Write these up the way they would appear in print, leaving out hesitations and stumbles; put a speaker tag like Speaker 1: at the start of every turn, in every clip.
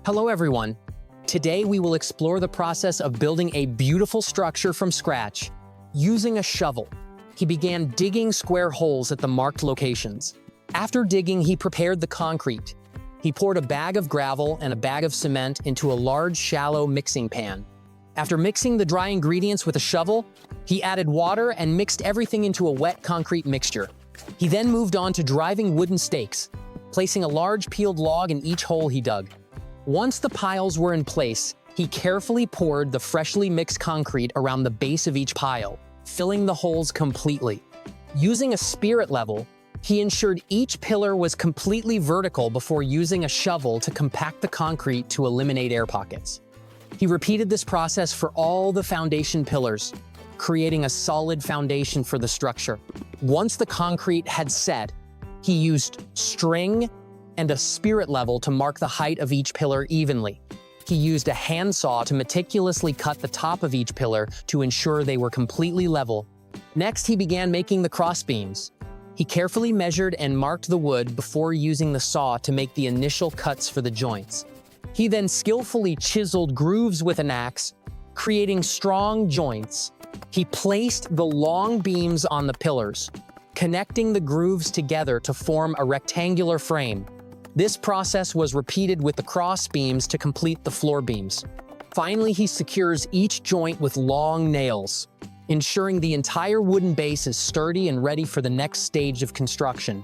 Speaker 1: Hello everyone. Today we will explore the process of building a beautiful structure from scratch. Using a shovel, he began digging square holes at the marked locations. After digging, he prepared the concrete. He poured a bag of gravel and a bag of cement into a large, shallow mixing pan. After mixing the dry ingredients with a shovel, he added water and mixed everything into a wet concrete mixture. He then moved on to driving wooden stakes, placing a large peeled log in each hole he dug. Once the piles were in place, he carefully poured the freshly mixed concrete around the base of each pile, filling the holes completely. Using a spirit level, he ensured each pillar was completely vertical before using a shovel to compact the concrete to eliminate air pockets. He repeated this process for all the foundation pillars, creating a solid foundation for the structure. Once the concrete had set, he used string and a spirit level to mark the height of each pillar evenly. He used a handsaw to meticulously cut the top of each pillar to ensure they were completely level. Next, he began making the crossbeams. He carefully measured and marked the wood before using the saw to make the initial cuts for the joints. He then skillfully chiseled grooves with an axe, creating strong joints. He placed the long beams on the pillars, connecting the grooves together to form a rectangular frame. This process was repeated with the cross beams to complete the floor beams. Finally, he secures each joint with long nails, ensuring the entire wooden base is sturdy and ready for the next stage of construction.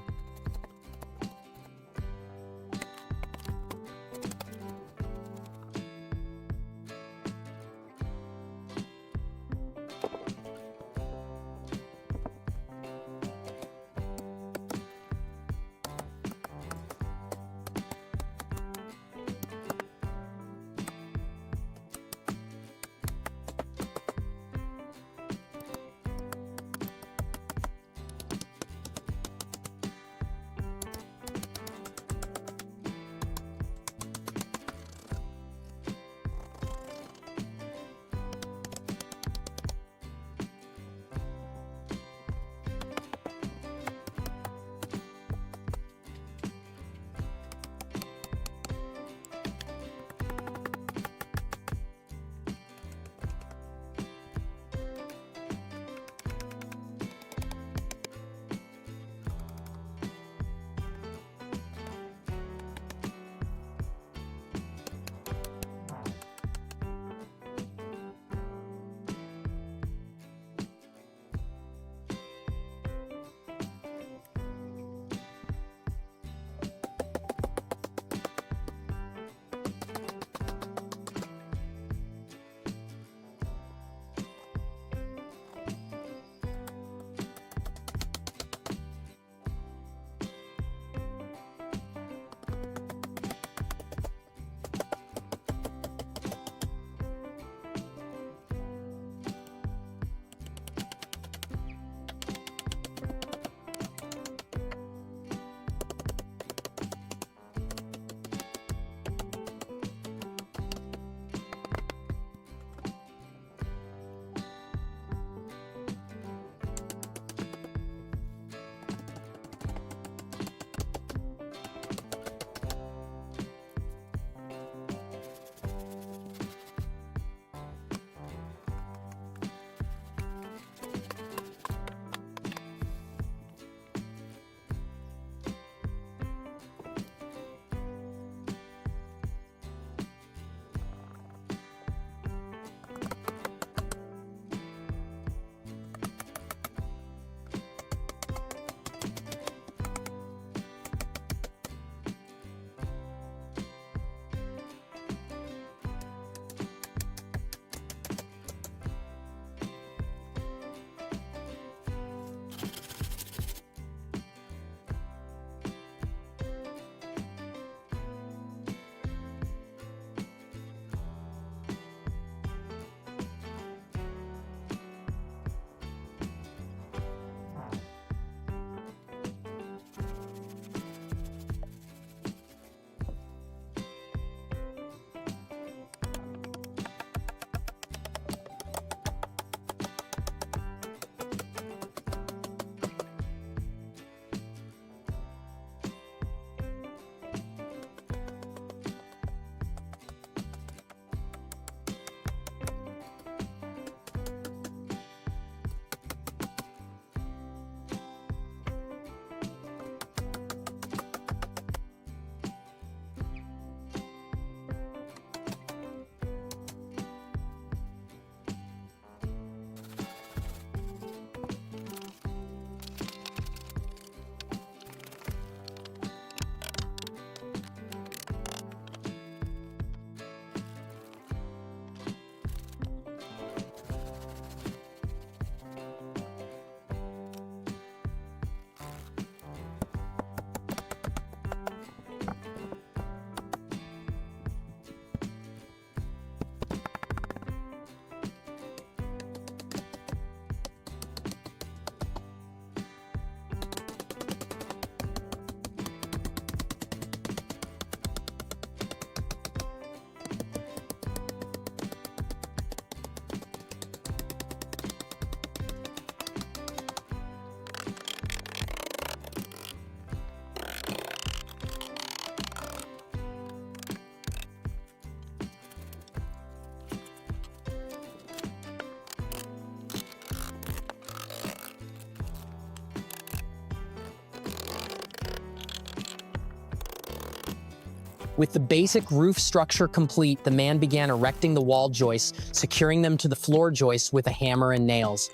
Speaker 1: With the basic roof structure complete, the man began erecting the wall joists, securing them to the floor joists with a hammer and nails.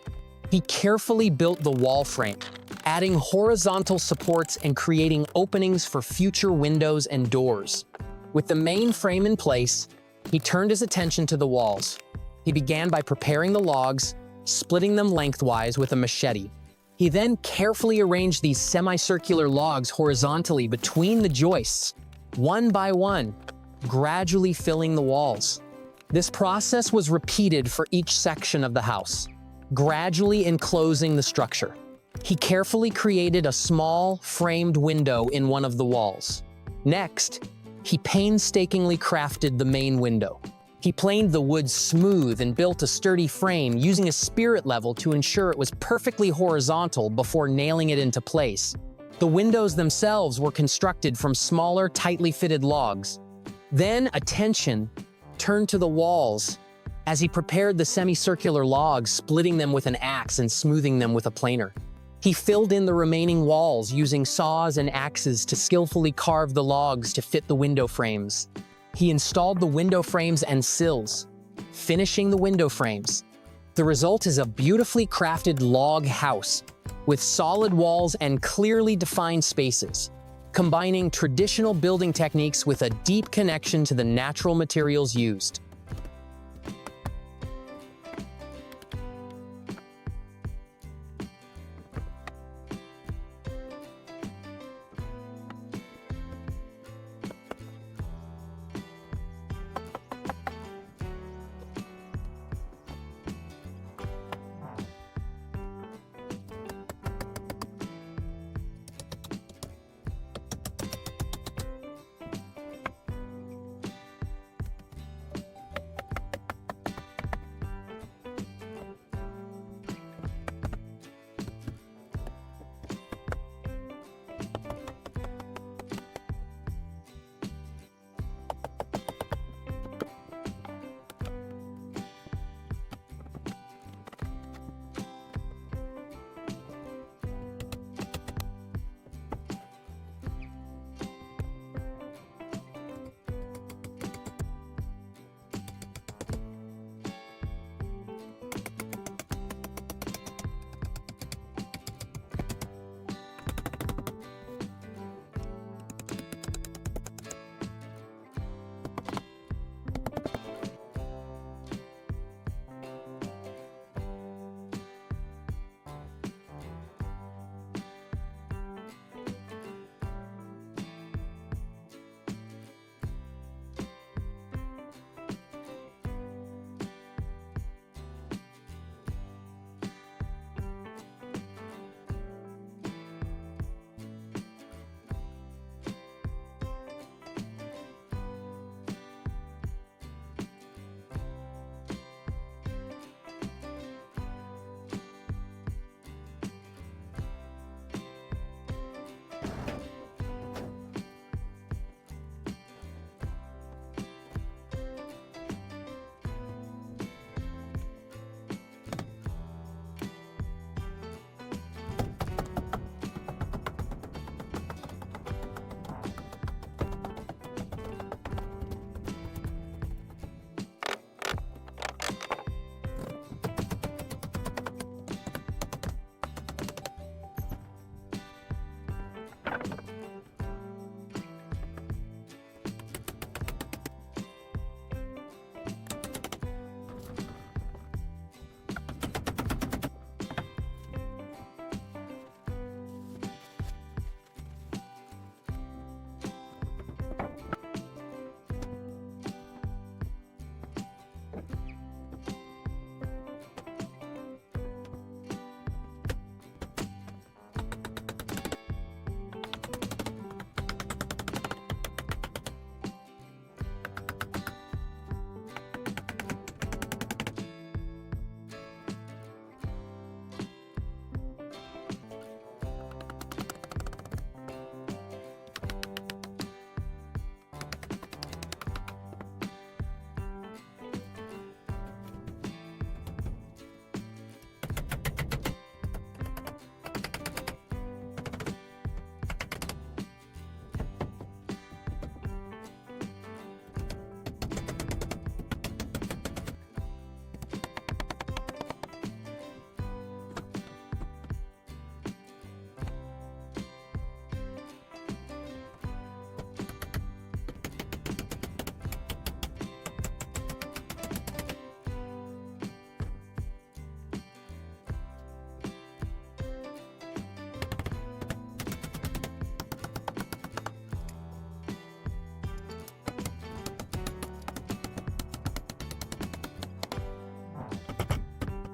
Speaker 1: He carefully built the wall frame, adding horizontal supports and creating openings for future windows and doors. With the main frame in place, he turned his attention to the walls. He began by preparing the logs, splitting them lengthwise with a machete. He then carefully arranged these semicircular logs horizontally between the joists, one by one, gradually filling the walls. This process was repeated for each section of the house, gradually enclosing the structure. He carefully created a small, framed window in one of the walls. Next, he painstakingly crafted the main window. He planed the wood smooth and built a sturdy frame using a spirit level to ensure it was perfectly horizontal before nailing it into place. The windows themselves were constructed from smaller, tightly fitted logs. Then attention turned to the walls as he prepared the semicircular logs, splitting them with an axe and smoothing them with a planer. He filled in the remaining walls using saws and axes to skillfully carve the logs to fit the window frames. He installed the window frames and sills, finishing the window frames. The result is a beautifully crafted log house with solid walls and clearly defined spaces, combining traditional building techniques with a deep connection to the natural materials used.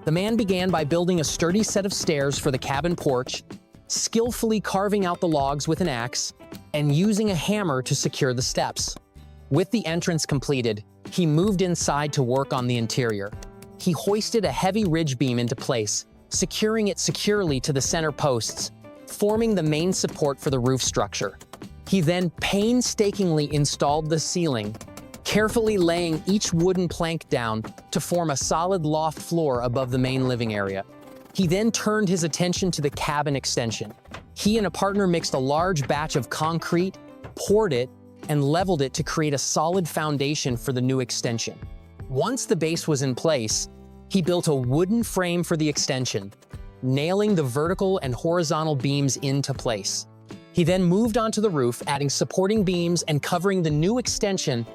Speaker 1: The man began by building a sturdy set of stairs for the cabin porch, skillfully carving out the logs with an axe, and using a hammer to secure the steps. With the entrance completed, he moved inside to work on the interior. He hoisted a heavy ridge beam into place, securing it securely to the center posts, forming the main support for the roof structure. He then painstakingly installed the ceiling, carefully laying each wooden plank down to form a solid loft floor above the main living area. He then turned his attention to the cabin extension. He and a partner mixed a large batch of concrete, poured it, and leveled it to create a solid foundation for the new extension. Once the base was in place, he built a wooden frame for the extension, nailing the vertical and horizontal beams into place. He then moved onto the roof, adding supporting beams and covering the new extension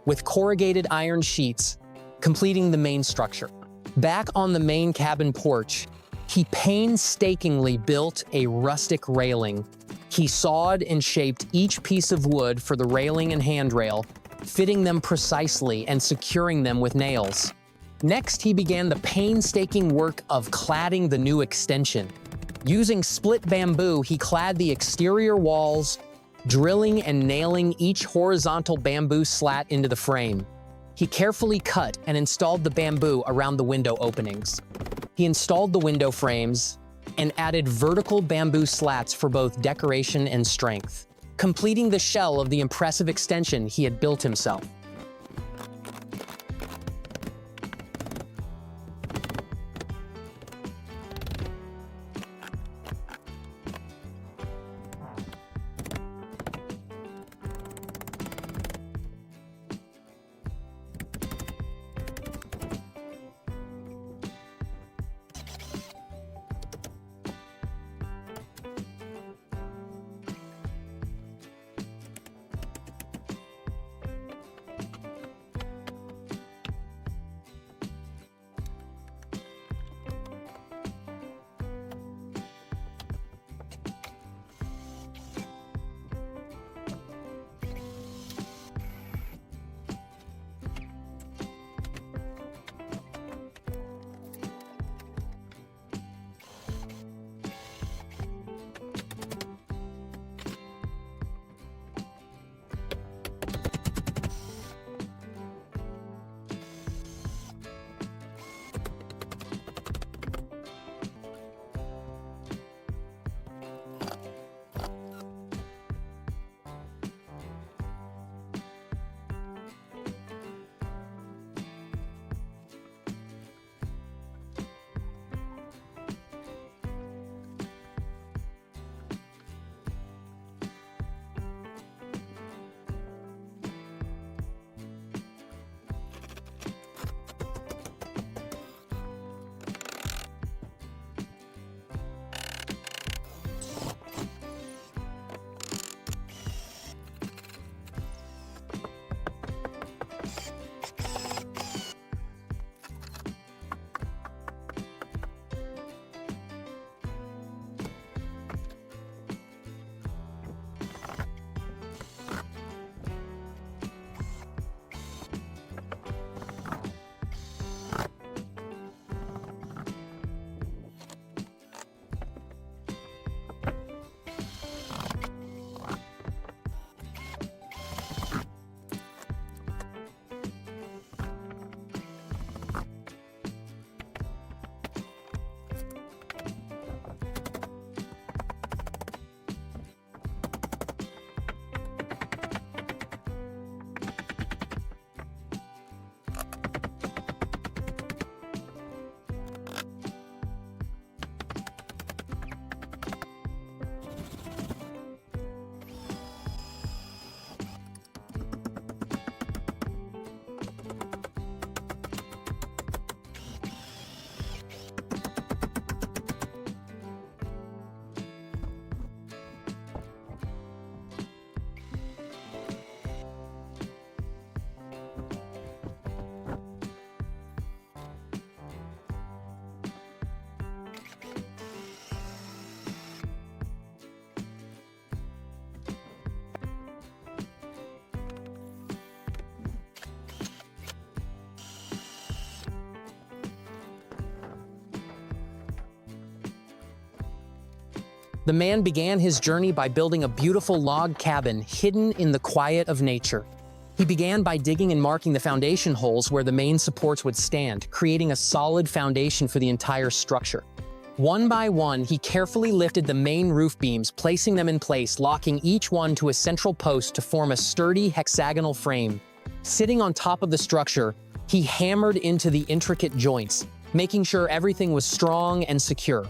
Speaker 1: with corrugated iron sheets, completing the main structure. Back on the main cabin porch, he painstakingly built a rustic railing. He sawed and shaped each piece of wood for the railing and handrail, fitting them precisely and securing them with nails. Next, he began the painstaking work of cladding the new extension. Using split bamboo, he clad the exterior walls, drilling and nailing each horizontal bamboo slat into the frame. He carefully cut and installed the bamboo around the window openings. He installed the window frames and added vertical bamboo slats for both decoration and strength, completing the shell of the impressive extension he had built himself. The man began his journey by building a beautiful log cabin hidden in the quiet of nature. He began by digging and marking the foundation holes where the main supports would stand, creating a solid foundation for the entire structure. One by one, he carefully lifted the main roof beams, placing them in place, locking each one to a central post to form a sturdy hexagonal frame. Sitting on top of the structure, he hammered into the intricate joints, making sure everything was strong and secure.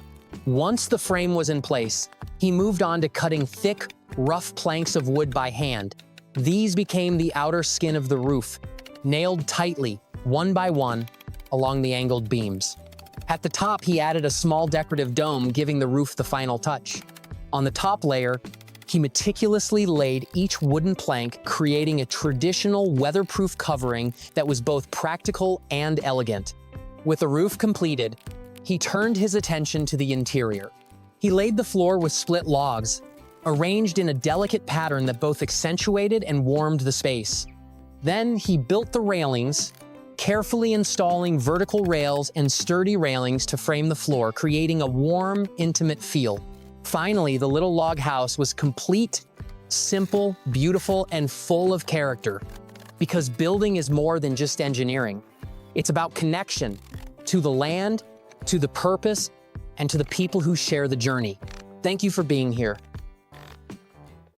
Speaker 1: Once the frame was in place, he moved on to cutting thick, rough planks of wood by hand. These became the outer skin of the roof, nailed tightly, one by one, along the angled beams. At the top, he added a small decorative dome, giving the roof the final touch. On the top layer, he meticulously laid each wooden plank, creating a traditional weatherproof covering that was both practical and elegant. With the roof completed, he turned his attention to the interior. He laid the floor with split logs, arranged in a delicate pattern that both accentuated and warmed the space. Then he built the railings, carefully installing vertical rails and sturdy railings to frame the floor, creating a warm, intimate feel. Finally, the little log house was complete, simple, beautiful, and full of character. Because building is more than just engineering. It's about connection to the land, to the purpose, and to the people who share the journey. Thank you for being here.